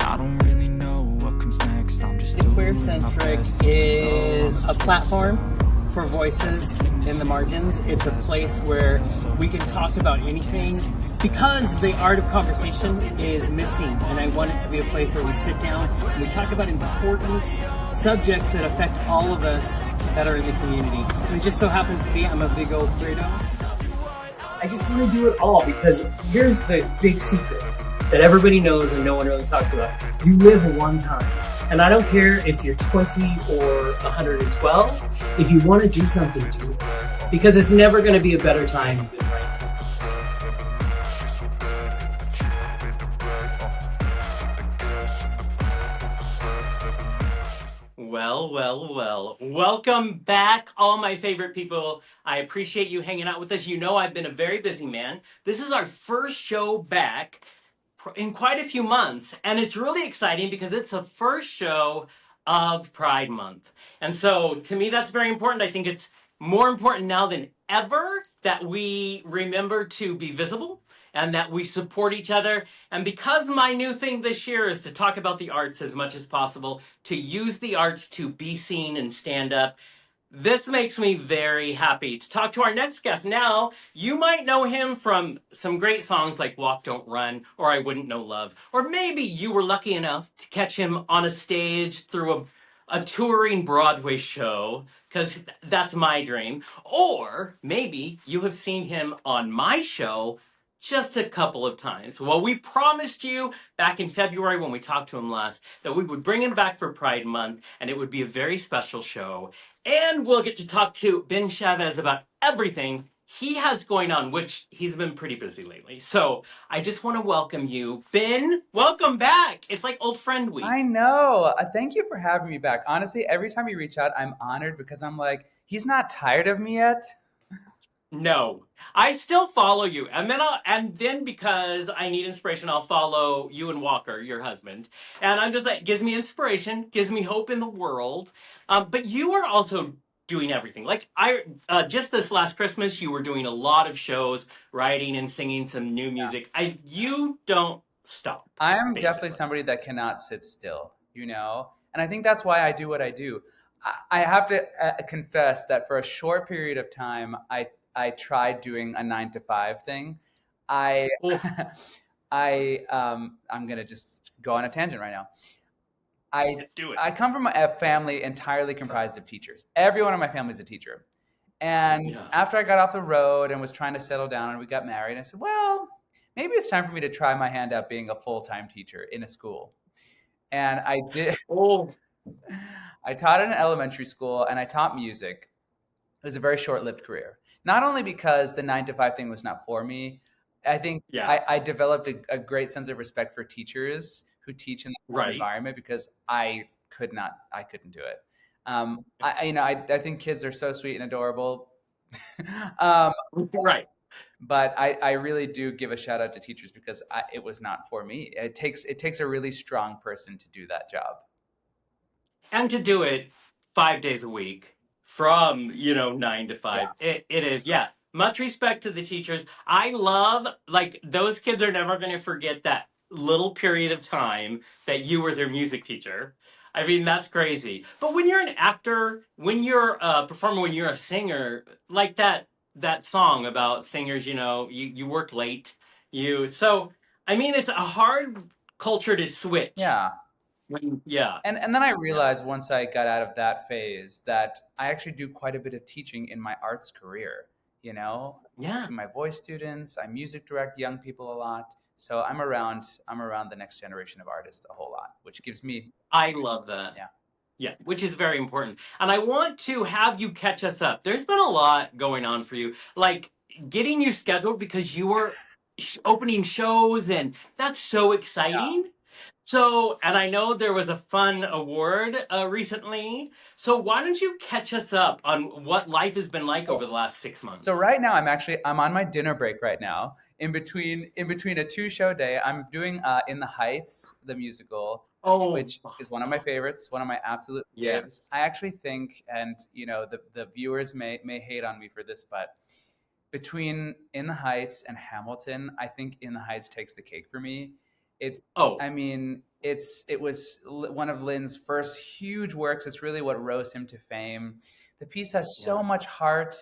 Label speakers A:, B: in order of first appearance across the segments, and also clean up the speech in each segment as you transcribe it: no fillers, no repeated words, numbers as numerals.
A: I don't really know what comes next. I'm just
B: Queer Centric is a platform for voices in the margins. It's a place where we can talk about anything because the art of conversation is missing, and I want it to be a place where we sit down and we talk about important subjects that affect all of us that are in the community. And it just so happens to be I'm a big old weirdo. I just want to do it all because here's the big secret that everybody knows and no one really talks about. You live one time. And I don't care if you're 20 or 112. If you want to do something, do it. Because it's never going to be a better time than right now. Well. Welcome back, all my favorite people. I appreciate you hanging out with us. You know I've been a very busy man. This is our first show back in quite a few months, and it's really exciting because it's the first show of Pride Month. And so to me that's very important. I think it's more important now than ever that we remember to be visible and that we support each other. And because my new thing this year is to talk about the arts as much as possible, to use the arts to be seen and stand up, this makes me very happy to talk to our next guest. Now, you might know him from some great songs like Walk, Don't Run, or I Wouldn't Know Love. Or maybe you were lucky enough to catch him on a stage through a touring Broadway show, because that's my dream. Or maybe you have seen him on my show just a couple of times. Well, we promised you back in February when we talked to him last that we would bring him back for Pride Month, and it would be a very special show. And we'll get to talk to Ben Chavez about everything he has going on, which he's been pretty busy lately. So I just want to welcome you. Ben, welcome back. It's like old friend week.
C: I know. Thank you for having me back. Honestly, every time you reach out, I'm honored because I'm like, he's not tired of me yet.
B: No, I still follow you, and then because I need inspiration, I'll follow you and Walker, your husband, and I'm just like, gives me inspiration, gives me hope in the world. But you are also doing everything. Like just this last Christmas, you were doing a lot of shows, writing and singing some new music. You don't stop.
C: I am
B: basically.
C: Definitely somebody that cannot sit still, and I think that's why I do what I do. I have to confess that for a short period of time, I tried doing a 9-to-5 thing. I'm gonna just go on a tangent right now. I come from a family entirely comprised of teachers. Everyone in my family is a teacher. And after I got off the road and was trying to settle down and we got married, I said, well, maybe it's time for me to try my hand at being a full-time teacher in a school. And I did. I taught in an elementary school and I taught music. It was a very short-lived career. Not only because the 9-to-5 thing was not for me, I think I developed a great sense of respect for teachers who teach in that environment because I couldn't do it. I think kids are so sweet and adorable.
B: Right.
C: But I really do give a shout out to teachers because it was not for me. It takes a really strong person to do that job.
B: And to do it 5 days a week. From 9 to 5. It is much respect to the teachers. I love, like, those kids are never going to forget that little period of time that you were their music teacher. I mean, that's crazy. But when you're an actor, when you're a performer, when you're a singer, like that song about singers, you work late. So I mean, it's a hard culture to switch. And
C: then I realized once I got out of that phase that I actually do quite a bit of teaching in my arts career, to my voice students. I music direct young people a lot. So I'm around the next generation of artists a whole lot, which gives me.
B: I love that. Yeah, which is very important. And I want to have you catch us up. There's been a lot going on for you, like getting you scheduled because you were opening shows, and that's so exciting. Yeah. So, and I know there was a fun award recently. So why don't you catch us up on what life has been like over the last 6 months?
C: So right now I'm on my dinner break right now. In between a 2-show day, I'm doing In the Heights, the musical, which is one of my favorites, one of my absolute favorites. I actually think, and the viewers may hate on me for this, but between In the Heights and Hamilton, I think In the Heights takes the cake for me. I mean, it was one of Lynn's first huge works. It's really what rose him to fame. The piece has so much heart.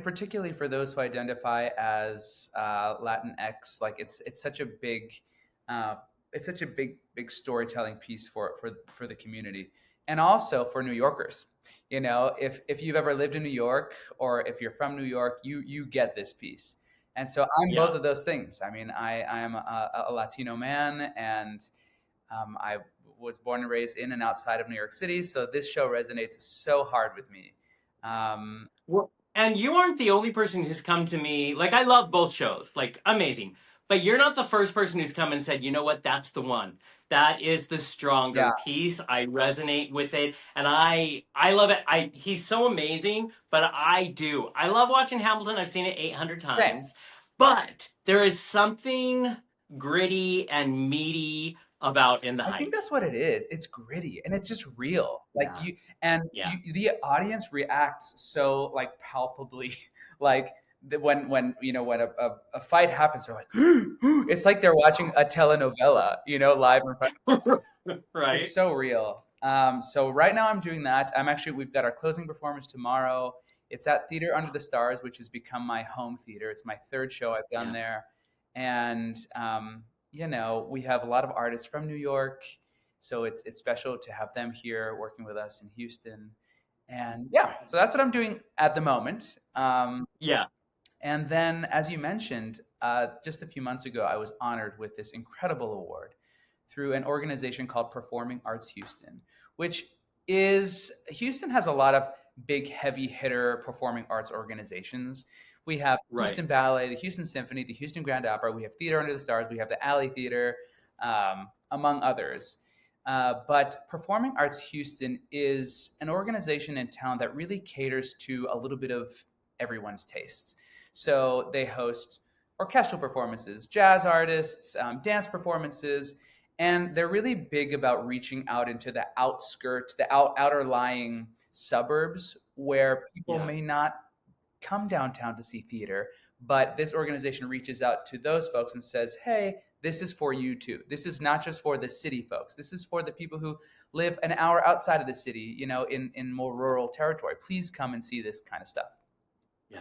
C: Particularly for those who identify as Latinx, like it's such a big storytelling piece for the community, and also for New Yorkers. If you've ever lived in New York, or if you're from New York, you get this piece. And so I'm both of those things. I mean, I am a Latino man, and I was born and raised in and outside of New York City. So this show resonates so hard with me.
B: Well, and you aren't the only person who's come to me. Like, I love both shows. Like, amazing. But you're not the first person who's come and said, you know what, that's the one. That is the stronger piece. I resonate with it. And I love it. He's so amazing, but I do. I love watching Hamilton. I've seen it 800 times. Right. But there is something gritty and meaty about In the Heights.
C: I think that's what it is. It's gritty and it's just real. Like the audience reacts so like palpably, like when a fight happens, they're like, it's like they're watching a telenovela, live in front.
B: Right.
C: It's so real. So right now I'm doing that. We've got our closing performance tomorrow. It's at Theater Under the Stars, which has become my home theater. It's my third show I've done there. And, we have a lot of artists from New York. So it's special to have them here working with us in Houston. And so that's what I'm doing at the moment. And then, as you mentioned, just a few months ago, I was honored with this incredible award through an organization called Performing Arts Houston, Houston has a lot of big, heavy hitter performing arts organizations. We have the Houston Ballet, the Houston Symphony, the Houston Grand Opera. We have Theater Under the Stars. We have the Alley Theater, among others. But Performing Arts Houston is an organization in town that really caters to a little bit of everyone's tastes. So they host orchestral performances, jazz artists, dance performances, and they're really big about reaching out into the outskirts, the outer lying suburbs where people may not come downtown to see theater, but this organization reaches out to those folks and says, hey, this is for you too. This is not just for the city folks. This is for the people who live an hour outside of the city, in more rural territory. Please come and see this kind of stuff.
B: Yeah.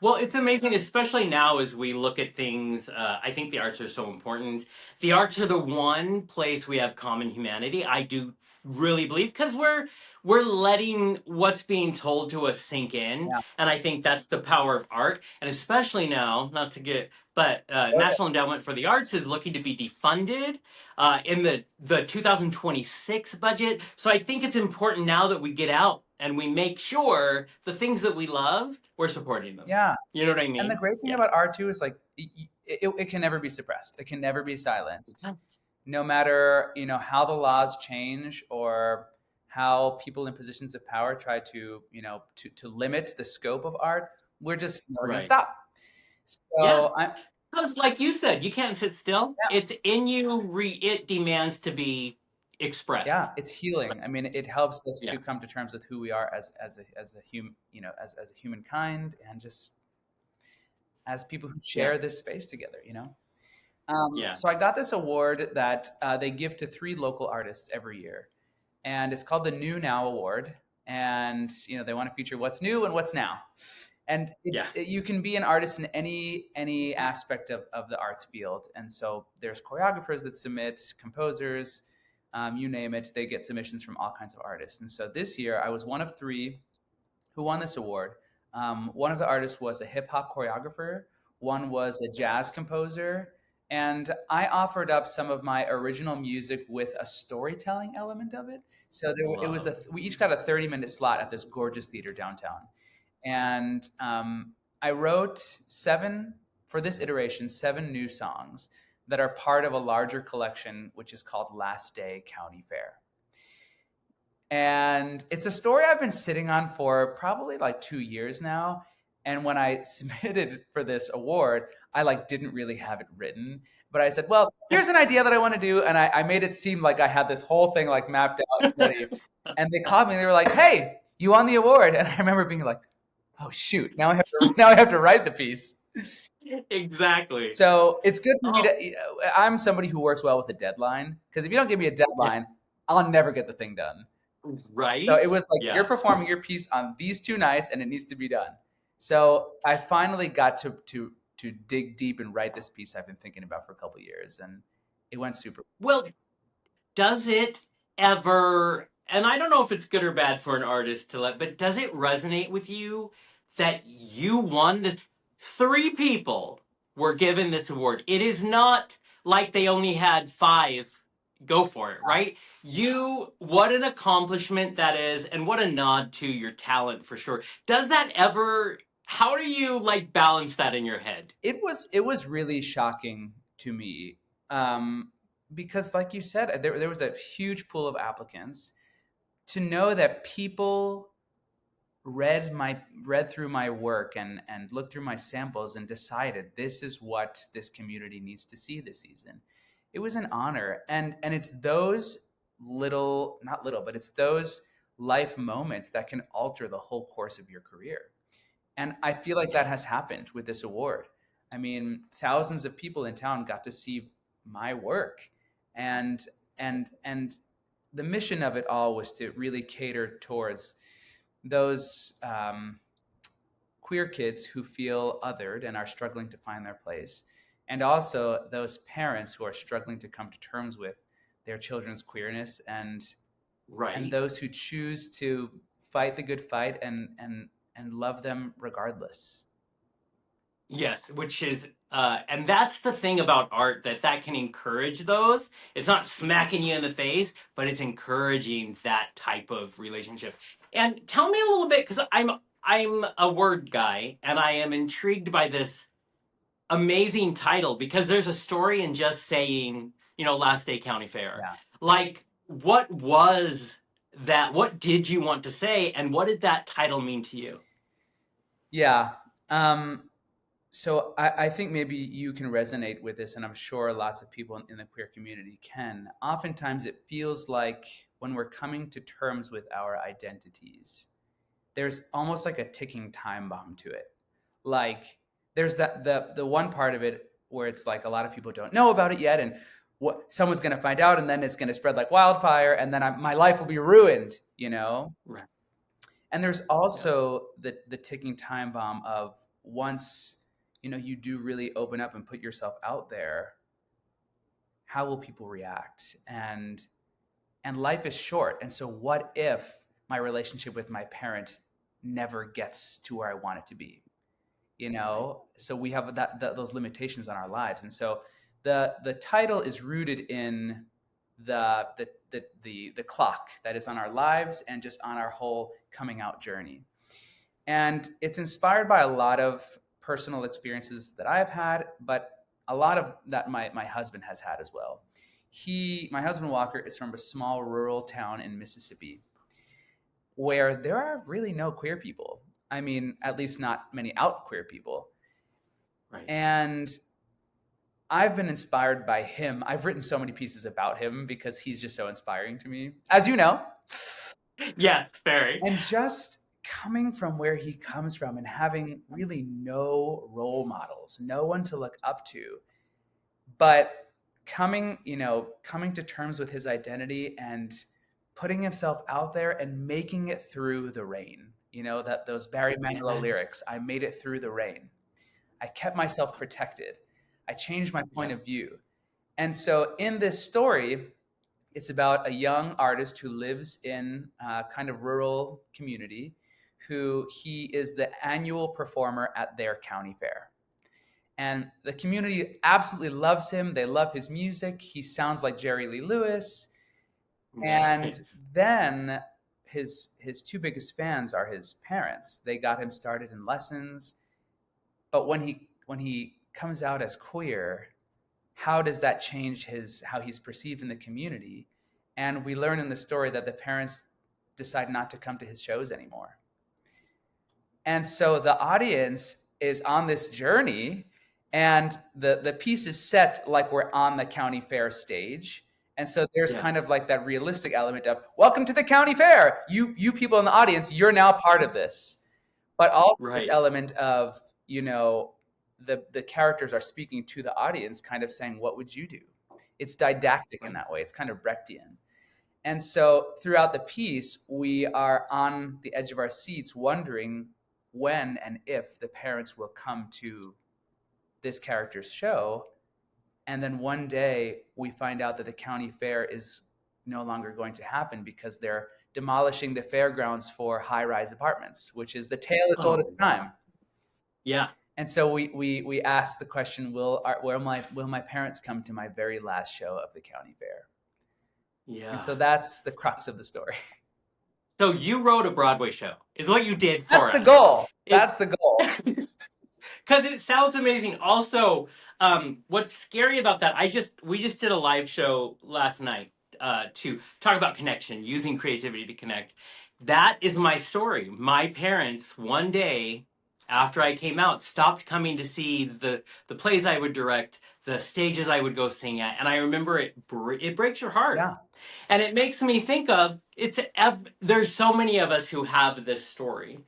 B: Well, it's amazing, especially now as we look at things. I think the arts are so important. The arts are the one place we have common humanity. I do really believe, because we're letting what's being told to us sink in, and I think that's the power of art. And especially now, National Endowment for the Arts is looking to be defunded in the 2026 budget. So I think it's important now that we get out and we make sure the things that we love, we're supporting them.
C: Yeah.
B: You know what I mean?
C: And the great thing about art too is like it can never be suppressed. It can never be silenced. No matter, how the laws change or how people in positions of power try to limit the scope of art, we're just never going to stop. So
B: because like you said, you can't sit still. Yeah. It's in you. It demands to be expressed.
C: Yeah, it's healing. I mean, it helps us to come to terms with who we are as a human, as a humankind, and just as people who share this space together. So I got this award that they give to 3 local artists every year, and it's called the New Now Award. And they want to feature what's new and what's now. And you can be an artist in any aspect of the arts field. And so there's choreographers that submit, composers, you name it. They get submissions from all kinds of artists. And so this year I was one of 3 who won this award. One of the artists was a hip hop choreographer. One was a jazz composer. And I offered up some of my original music with a storytelling element of it. So we each got a 30-minute slot at this gorgeous theater downtown. And I wrote 7 new songs that are part of a larger collection, which is called Last Day County Fair. And it's a story I've been sitting on for probably like 2 years now. And when I submitted for this award, I didn't really have it written, but I said, well, here's an idea that I want to do. And I made it seem like I had this whole thing mapped out and ready. And they called me and they were like, hey, you won the award. And I remember being like, oh shoot, now I have to write the piece.
B: Exactly.
C: So it's good for me to, I'm somebody who works well with a deadline, because if you don't give me a deadline, I'll never get the thing done.
B: Right?
C: So it was like,
B: Yeah.
C: you're performing your piece on these 2 nights and it needs to be done. So I finally got to dig deep and write this piece I've been thinking about for a couple of years, and it went super.
B: Well, does it ever, and I don't know if it's good or bad for an artist to let, but does it resonate with you that you won this? 3 people were given this award. It is not like they only had 5 go for it, right? What an accomplishment that is, and what a nod to your talent for sure. Does that ever, how do you like balance that in your head?
C: It was really shocking to me. Because like you said, there was a huge pool of applicants. To know that people read through my work and looked through my samples and decided this is what this community needs to see this season, it was an honor. And it's those not little, but it's those life moments that can alter the whole course of your career. And I feel like that has happened with this award. I mean, thousands of people in town got to see my work, and the mission of it all was to really cater towards those queer kids who feel othered and are struggling to find their place, and also those parents who are struggling to come to terms with their children's queerness, and those who choose to fight the good fight and love them regardless.
B: Yes, which is, and that's the thing about art, that can encourage those. It's not smacking you in the face, but it's encouraging that type of relationship. And tell me a little bit, because I'm a word guy, and I am intrigued by this amazing title, because there's a story in just saying, Last Day County Fair.
C: Yeah.
B: Like, what was that? What did you want to say, and what did that title mean to you?
C: Yeah. So I think maybe you can resonate with this, and I'm sure lots of people in the queer community can. Oftentimes it feels like when we're coming to terms with our identities, there's almost like a ticking time bomb to it. Like there's the one part of it where it's like a lot of people don't know about it yet, and someone's going to find out, and then it's going to spread like wildfire, and then my life will be ruined,
B: Right.
C: And there's also the ticking time bomb of once you do really open up and put yourself out there, how will people react? And life is short. And so what if my relationship with my parent never gets to where I want it to be? So we have those limitations on our lives. And so the title is rooted in the clock that is on our lives and just on our whole coming out journey. And it's inspired by a lot of personal experiences that I've had, but a lot of that my husband has had as well. My husband Walker is from a small rural town in Mississippi where there are really no queer people. I mean, at least not many out queer people.
B: Right.
C: And I've been inspired by him. I've written so many pieces about him because he's just so inspiring to me, as you know.
B: Yes, very.
C: And just coming from where he comes from and having really no role models, no one to look up to, but coming to terms with his identity and putting himself out there and making it through the rain. Those Barry Manilow lyrics, I made it through the rain. I kept myself protected. I changed my point of view. And so in this story, it's about a young artist who lives in a kind of rural community, who he is the annual performer at their county fair. And the community absolutely loves him. They love his music. He sounds like Jerry Lee Lewis. And then his 2 biggest fans are his parents. They got him started in lessons. But when he comes out as queer, how does that change how he's perceived in the community? And we learn in the story that the parents decide not to come to his shows anymore. And so the audience is on this journey, and the piece is set like we're on the county fair stage. And so there's kind of like that realistic element of, welcome to the county fair. You people in the audience, you're now part of this. But also this element of, the characters are speaking to the audience, kind of saying, what would you do? It's didactic in that way. It's kind of Brechtian. And so throughout the piece, we are on the edge of our seats wondering when and if the parents will come to this character's show. And then one day we find out that the county fair is no longer going to happen because they're demolishing the fairgrounds for high-rise apartments, which is the tale as old as time.
B: Yeah.
C: And so we asked the question, will my parents come to my very last show of the county fair?
B: Yeah.
C: And so that's the crux of the story.
B: So you wrote a Broadway show, is what you did for us.
C: That's the goal. That's the goal.
B: Because it sounds amazing. Also, what's scary about that, we just did a live show last night to talk about connection, using creativity to connect. That is my story. My parents, one day after I came out, stopped coming to see the plays I would direct, the stages I would go sing at. And I remember it breaks your heart.
C: Yeah.
B: And it makes me think of, there's so many of us who have this story.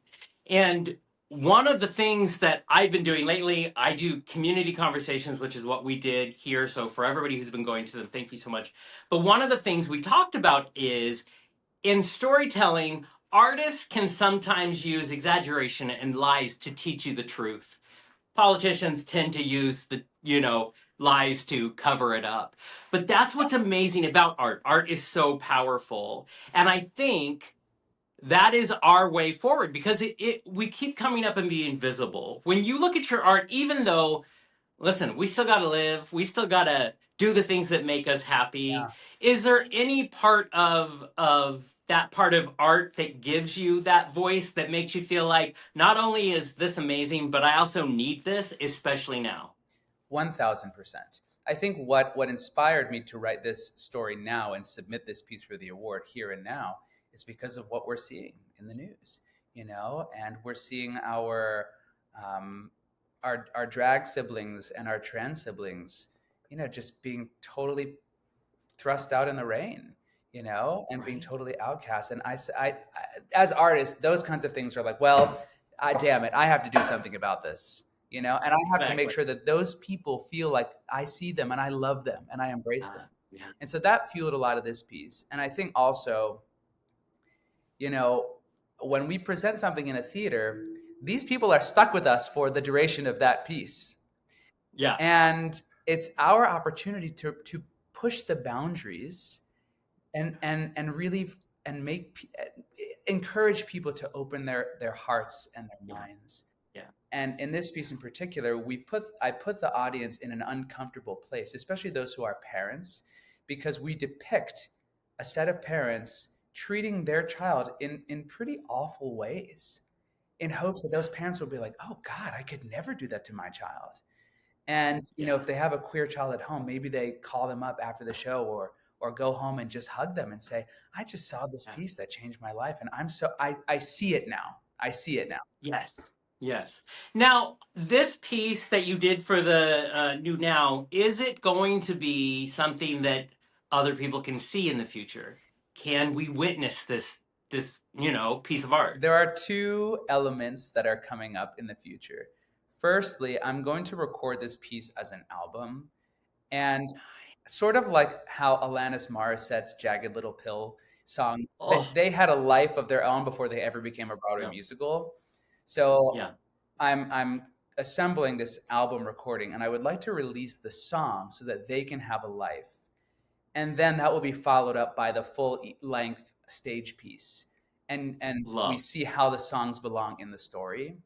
B: And one of the things that I've been doing lately, I do community conversations, which is what we did here. So for everybody who's been going to them, thank you so much. But one of the things we talked about is, in storytelling, artists can sometimes use exaggeration and lies to teach you the truth. Politicians tend to use the, lies to cover it up. But that's what's amazing about art. Art is so powerful. And I think that is our way forward, because we keep coming up and being visible. When you look at your art, even though, listen, we still got to live, we still got to do the things that make us happy. Yeah. Is there any part of that part of art that gives you that voice, that makes you feel like, not only is this amazing, but I also need this, especially now?
C: 1000%. I think what inspired me to write this story now and submit this piece for the award here and now is because of what we're seeing in the news, and we're seeing our drag siblings and our trans siblings, just being totally thrust out in the rain, and right. Being totally outcast. And I, as artists, those kinds of things are like, well, damn it, I have to do something about this, and I have to make sure that those people feel like I see them and I love them and I embrace them. Yeah. And so that fueled a lot of this piece. And I think also, when we present something in a theater, these people are stuck with us for the duration of that piece.
B: Yeah.
C: And it's our opportunity to push the boundaries and really encourage people to open their hearts and their minds.
B: Yeah.
C: And in this piece in particular, I put the audience in an uncomfortable place, especially those who are parents, because we depict a set of parents treating their child in pretty awful ways, in hopes that those parents will be like, oh God, I could never do that to my child. And, if they have a queer child at home, maybe they call them up after the show or go home and just hug them and say, I just saw this piece that changed my life. And I see it now. I see it now.
B: Yes. Yes. Now, this piece that you did for the New Now, is it going to be something that other people can see in the future? Can we witness this piece of art?
C: There are two elements that are coming up in the future. Firstly, I'm going to record this piece as an album, and sort of like how Alanis Morissette's Jagged Little Pill songs, they had a life of their own before they ever became a Broadway musical. So I'm assembling this album recording, and I would like to release the song so that they can have a life. And then that will be followed up by the full-length stage piece. And we see how the songs belong in the story.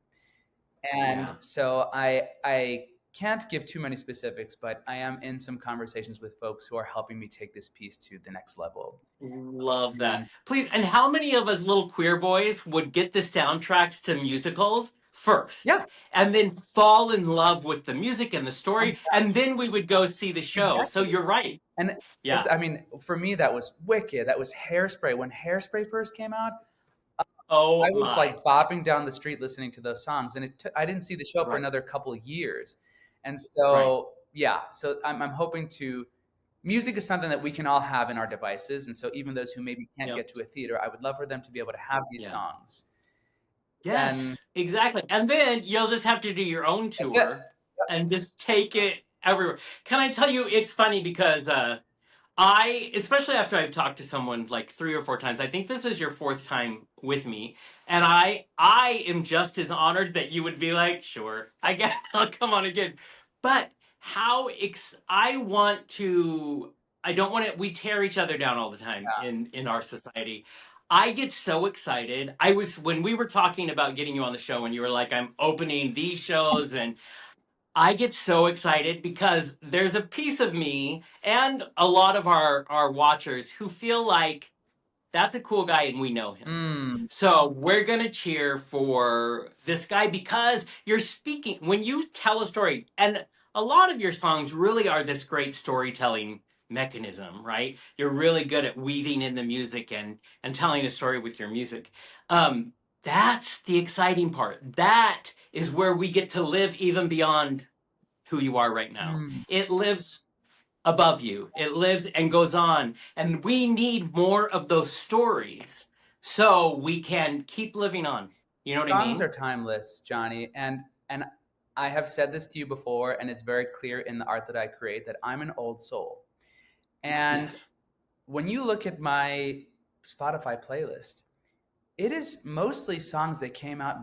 C: And so I can't give too many specifics, but I am in some conversations with folks who are helping me take this piece to the next level.
B: Love that. Please, and how many of us little queer boys would get the soundtracks to musicals first?
C: Yeah.
B: And then fall in love with the music and the story, and then we would go see the show.
C: Exactly.
B: So you're right.
C: And for me, that was Wicked. That was Hairspray. When Hairspray first came out, I was like bopping down the street listening to those songs, and I didn't see the show for another couple of years. And so, so I'm hoping music is something that we can all have in our devices. And so even those who maybe can't get to a theater, I would love for them to be able to have these songs.
B: Yes, exactly. And then you'll just have to do your own tour. and just take it everywhere. Can I tell you, it's funny because especially after I've talked to someone like 3 or 4 times, I think this is your fourth time with me, and I am just as honored that you would be like, sure, I guess I'll come on again. But I want to, I don't want to, we tear each other down all the time in our society. I get so excited. When we were talking about getting you on the show, and you were like, I'm opening these shows, and I get so excited because there's a piece of me and a lot of our watchers who feel like that's a cool guy and we know him. So we're going to cheer for this guy because you're speaking, when you tell a story, and a lot of your songs really are this great storytelling mechanism, right? You're really good at weaving in the music and telling a story with your music. That's the exciting part. That is where we get to live even beyond who you are right now. It lives above you. It lives and goes on. And we need more of those stories so we can keep living on. You know what I mean?
C: Songs are timeless, Jonny. And I have said this to you before, and it's very clear in the art that I create that I'm an old soul. And when you look at my Spotify playlist, it is mostly songs that came out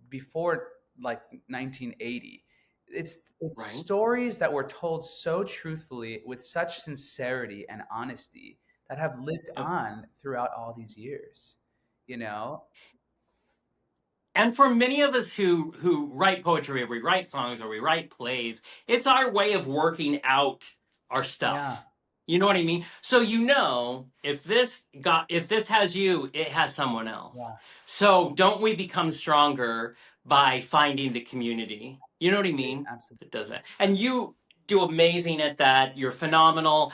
C: before like 1980. It's stories that were told so truthfully with such sincerity and honesty that have lived on throughout all these years, you know?
B: And for many of us who write poetry, or we write songs, or we write plays, it's our way of working out our stuff.
C: Yeah.
B: You know what I mean? So if this has you, it has someone else.
C: Yeah.
B: So don't we become stronger by finding the community? You know what I mean?
C: Absolutely.
B: It does that. And you do amazing at that. You're phenomenal.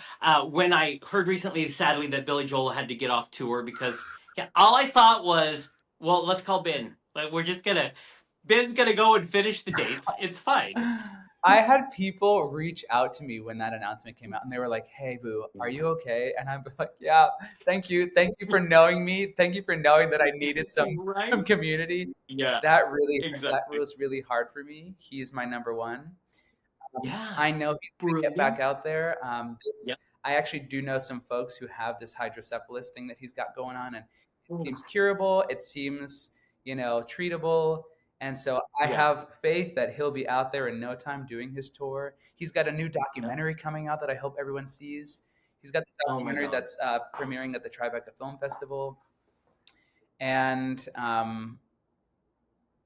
B: When I heard recently, sadly, that Billy Joel had to get off tour because all I thought was, well, let's call Ben. Like, Ben's gonna go and finish the dates. It's fine.
C: I had people reach out to me when that announcement came out, and they were like, "Hey, Boo, are you okay?" And I'm like, "Yeah, thank you for knowing me. Thank you for knowing that I needed some community."
B: Yeah,
C: that was really hard for me. He's my number one. I know he's gonna get back out there. I actually do know some folks who have this hydrocephalus thing that he's got going on, and it seems curable. It seems, treatable. And so I have faith that he'll be out there in no time doing his tour. He's got a new documentary coming out that I hope everyone sees. He's got this documentary that's premiering at the Tribeca Film Festival. And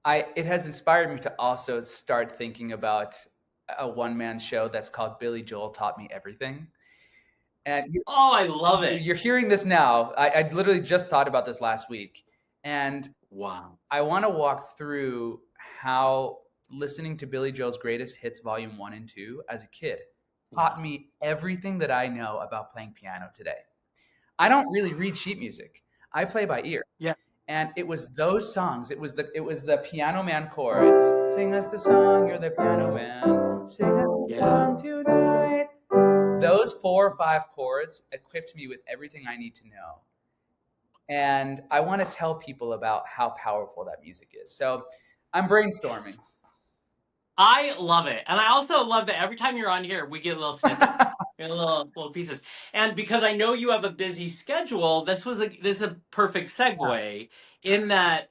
C: it has inspired me to also start thinking about a one-man show that's called Billy Joel Taught Me Everything. And
B: I love it.
C: You're hearing this now. I literally just thought about this last week. And
B: wow,
C: I want to walk through how listening to Billy Joel's Greatest Hits Volume 1 and 2 as a kid taught me everything that I know about playing piano today. I don't really read sheet music. I play by ear.
B: Yeah.
C: And it was those songs. It was the Piano Man chords. Sing us the song, you're the piano man. Sing us the song tonight. Those 4 or 5 chords equipped me with everything I need to know. And I want to tell people about how powerful that music is. So I'm brainstorming.
B: I love it. And I also love that every time you're on here, we get little snippets, little pieces. And because I know you have a busy schedule, this is a perfect segue in that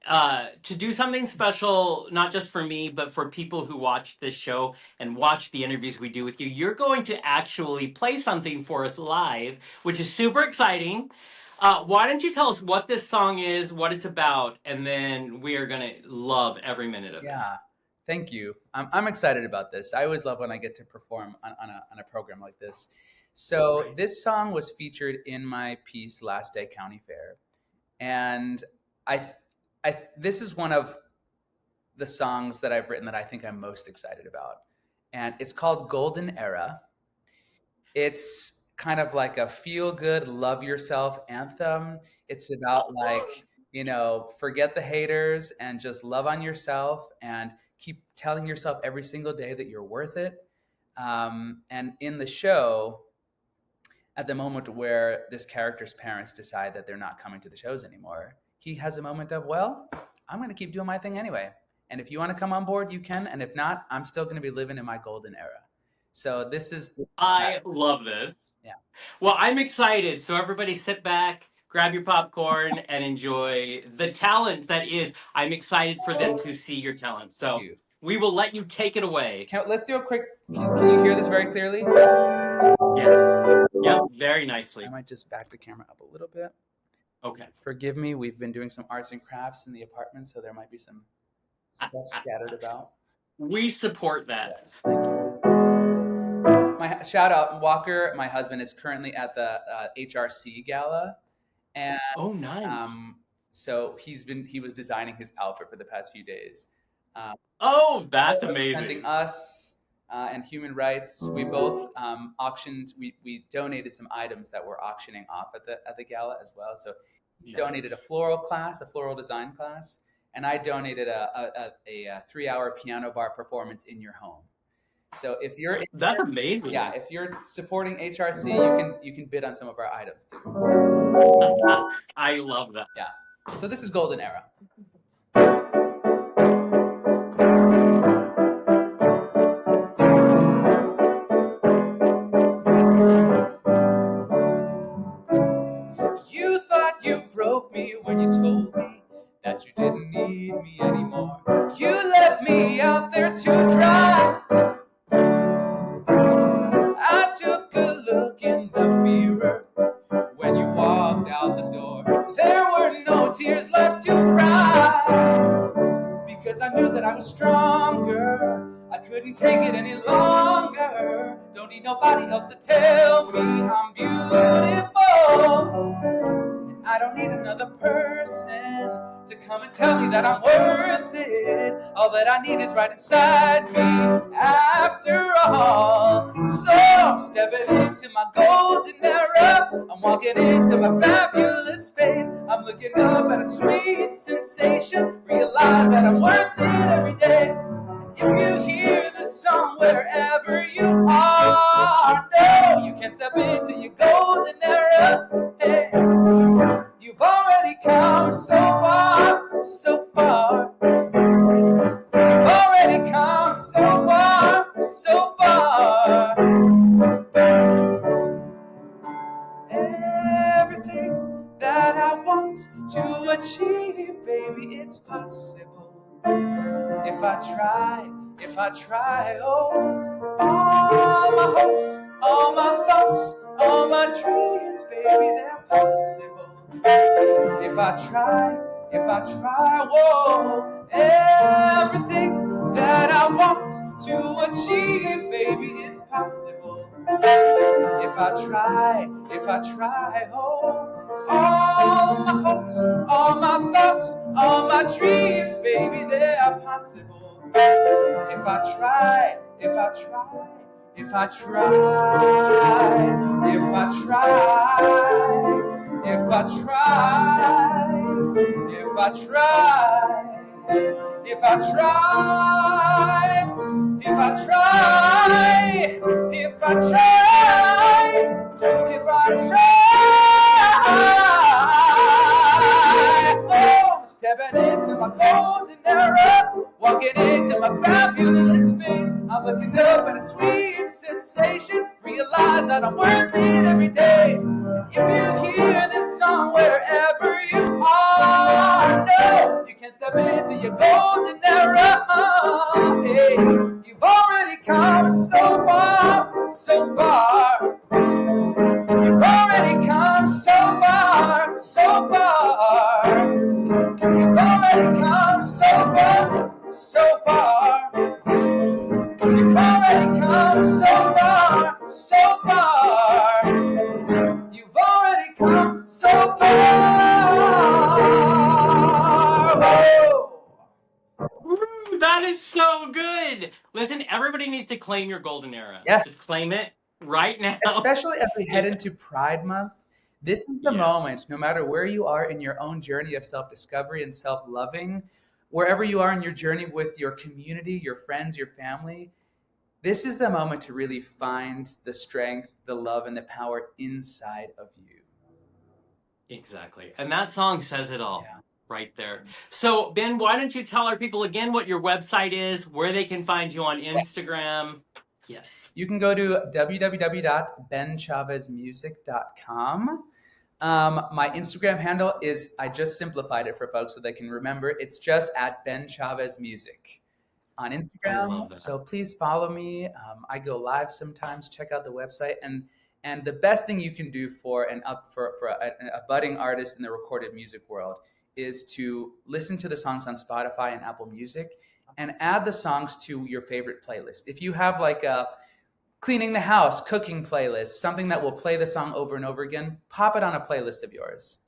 B: to do something special, not just for me, but for people who watch this show and watch the interviews we do with you. You're going to actually play something for us live, which is super exciting. Why don't you tell us what this song is, what it's about, and then we are going to love every minute of this.
C: Thank you. I'm excited about this. I always love when I get to perform on a program like this. So This song was featured in my piece, Last Day County Fair. And this is one of the songs that I've written that I think I'm most excited about. And it's called Golden Era. It's kind of like a feel-good, love yourself anthem. It's about forget the haters and just love on yourself and keep telling yourself every single day that you're worth it. And in the show, at the moment where this character's parents decide that they're not coming to the shows anymore, he has a moment of, well, I'm going to keep doing my thing anyway. And if you want to come on board, you can. And if not, I'm still going to be living in my golden era. So this is...
B: I love this.
C: Yeah.
B: Well, I'm excited. So everybody sit back, grab your popcorn, and enjoy the talent that is. I'm excited for them to see your talent. So we will let you take it away.
C: Let's do a quick... Can you hear this very clearly?
B: Yes. Yep, very nicely.
C: I might just back the camera up a little bit.
B: Okay.
C: Forgive me. We've been doing some arts and crafts in the apartment, so there might be some stuff scattered about.
B: We support that.
C: Yes, thank you. My shout out, Walker, my husband, is currently at the HRC gala, and
B: oh, nice.
C: So he was designing his outfit for the past few days.
B: Oh, that's amazing.
C: Sending us and Human Rights, we both auctioned. We donated some items that we're auctioning off at the gala as well. So he donated a floral design class, and I donated a 3-hour piano bar performance in your home. So if you're...
B: That's amazing.
C: Yeah, if you're supporting HRC, you can bid on some of our items too.
B: I love that.
C: Yeah. So this is Golden Era. You thought you broke me when you told me that you didn't need me anymore. You left me out there to dry. I took a look in the mirror when you walked out the door. There were no tears left to cry, because I knew that I was stronger. I couldn't take it any longer. Don't need nobody else to tell me I'm beautiful. And I don't need another person to come and tell me that I'm worth it. All that I need is right inside me, after all. So I'm stepping into my golden era. I'm walking into my fabulous space. I'm looking up at a sweet sensation. Realize that I'm worth it every day. And if you hear this song wherever you are, no, you can't step into your golden era. Hey. You've already come so far, so far. You've already come so far, so far. Everything that I want to achieve, baby, it's possible. If I try, oh, all my hopes, all my thoughts, all my dreams, baby, they're possible. If I try, whoa, everything that I want to achieve, baby, it's possible. If I try, oh, all my hopes, all my thoughts, all my dreams, baby, they are possible. If I try, if I try, if I try, if I try, if I try, if I try, if I try, if I try, if I try, if I try, oh, stepping into my golden era, walking into my fabulous space. I'm looking up at a sweet sensation, realize that I'm worth it every day. And if you hear this song wherever you are, no, you can't step into your golden era. Hey, you've already come so far, so far. You've already come so far, so far. You've already come so far, so far. You've already come so far, so far. You've already come so far. Whoa.
B: Woo, that is so good. Listen, everybody needs to claim your golden era.
C: Yes.
B: Just claim it right now.
C: Especially as we head into Pride Month. This is the moment, no matter where you are in your own journey of self-discovery and self-loving, wherever you are in your journey with your community, your friends, your family, this is the moment to really find the strength, the love, and the power inside of you.
B: Exactly. And that song says it all.
C: Yeah.
B: right there. So, Ben, why don't you tell our people again what your website is, where they can find you on Instagram? Yes.
C: You can go to www.benchavezmusic.com. My Instagram handle is, I just simplified it for folks so they can remember. It's just at Ben Chavez Music on Instagram. So please follow me. I go live sometimes. Check out the website. And the best thing you can do for a budding artist in the recorded music world is to listen to the songs on Spotify and Apple Music and add the songs to your favorite playlist. If you have like a cleaning the house, cooking playlist, something that will play the song over and over again, pop it on a playlist of yours.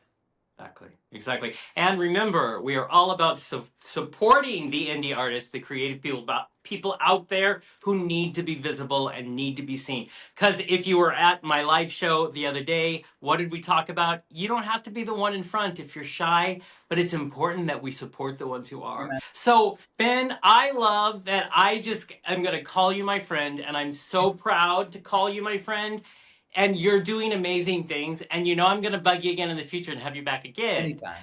B: Exactly. And remember, we are all about supporting the indie artists, the creative people out there who need to be visible and need to be seen. Because if you were at my live show the other day, what did we talk about? You don't have to be the one in front if you're shy, but it's important that we support the ones who are. Amen. So, Ben, I love that I'm going to call you my friend, and I'm so proud to call you my friend. And you're doing amazing things. And I'm going to bug you again in the future and have you back again.
C: Anytime.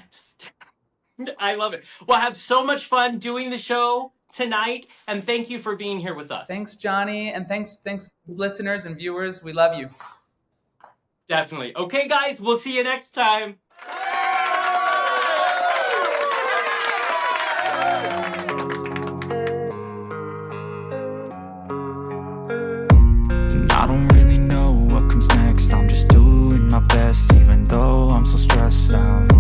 B: I love it. Well, have so much fun doing the show tonight. And thank you for being here with us.
C: Thanks, Johnny. And thanks, listeners and viewers. We love you.
B: Definitely. Okay, guys, we'll see you next time.
A: I don't really know what comes next. I'm just doing my best, even though I'm so stressed out.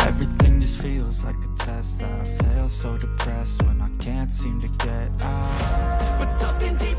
A: Everything just feels like a test that I fail, so depressed when I can't seem to get out. But something deep